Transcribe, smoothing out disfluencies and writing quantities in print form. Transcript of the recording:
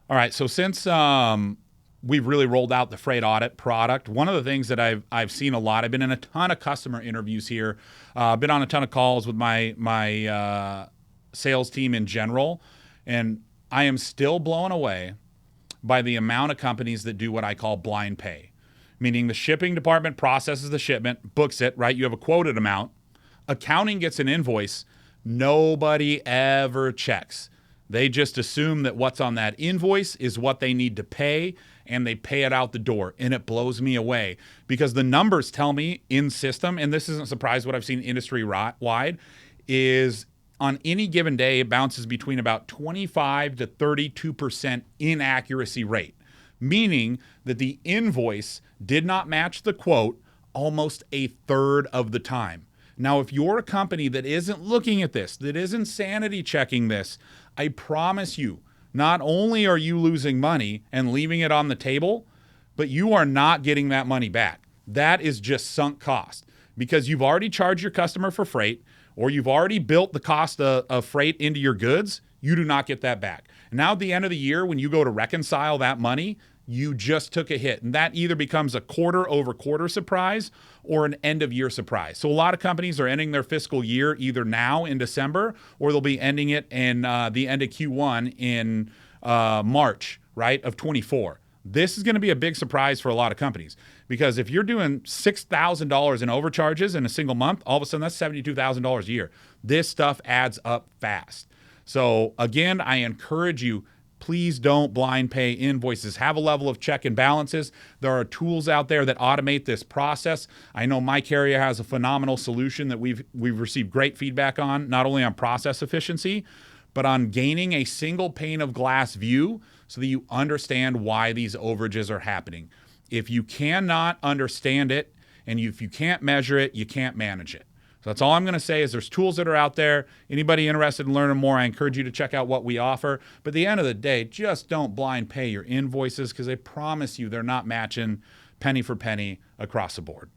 All right. So since we've really rolled out the freight audit product, one of the things that I've seen a lot. I've been in a ton of customer interviews here. Been on a ton of calls with my sales team in general, and I am still blown away by the amount of companies that do what I call blind pay, meaning the shipping department processes the shipment, books it, right? You have a quoted amount. Accounting gets an invoice. Nobody ever checks. They just assume that what's on that invoice is what they need to pay, and they pay it out the door. And it blows me away because the numbers tell me in system, and this isn't a surprise what I've seen industry wide, is on any given day, it bounces between about 25 to 32% inaccuracy rate, meaning that the invoice did not match the quote almost a third of the time. Now, if you're a company that isn't looking at this, that isn't sanity checking this, I promise you, not only are you losing money and leaving it on the table, but you are not getting that money back. That is just sunk cost because you've already charged your customer for freight or you've already built the cost of freight into your goods. You do not get that back. And now at the end of the year, when you go to reconcile that money, you just took a hit. And that either becomes a quarter over quarter surprise or an end of year surprise. So a lot of companies are ending their fiscal year either now in December or they'll be ending it in the end of Q1 in March, right, of 24. This is going to be a big surprise for a lot of companies because if you're doing $6,000 in overcharges in a single month, all of a sudden that's $72,000 a year. This stuff adds up fast. So again, I encourage you, please don't blind pay invoices. Have a level of check and balances. There are tools out there that automate this process. I know my carrier has a phenomenal solution that we've received great feedback on, not only on process efficiency, but on gaining a single pane of glass view so that you understand why these overages are happening. If you cannot understand it and if you can't measure it, you can't manage it. So that's all I'm going to say is there's tools that are out there. Anybody interested in learning more, I encourage you to check out what we offer. But at the end of the day, just don't blind pay your invoices because I promise you they're not matching penny for penny across the board.